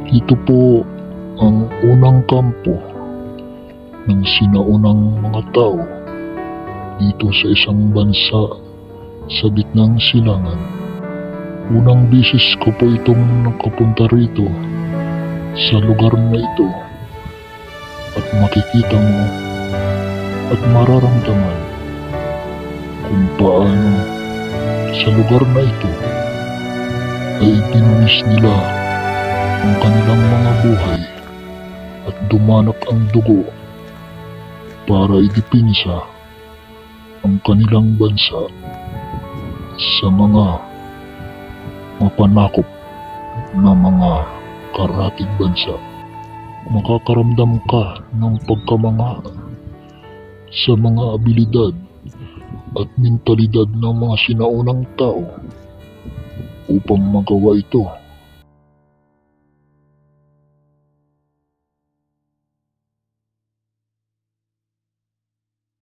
Ito po ang unang kampo ng sinaunang mga tao dito sa isang bansa sa gitnang silangan. Unang bisis ko po itong nakapunta rito sa lugar na ito at makikita mo at mararamdaman kung paano sa lugar na ito ay itinunis nila ang kanilang mga buhay at dumanak ang dugo para idipinsa ang kanilang bansa sa mga mapanakop na mga karatig bansa. Makakaramdam ka ng pagkamangha sa mga abilidad at mentalidad ng mga sinaunang tao upang magawa ito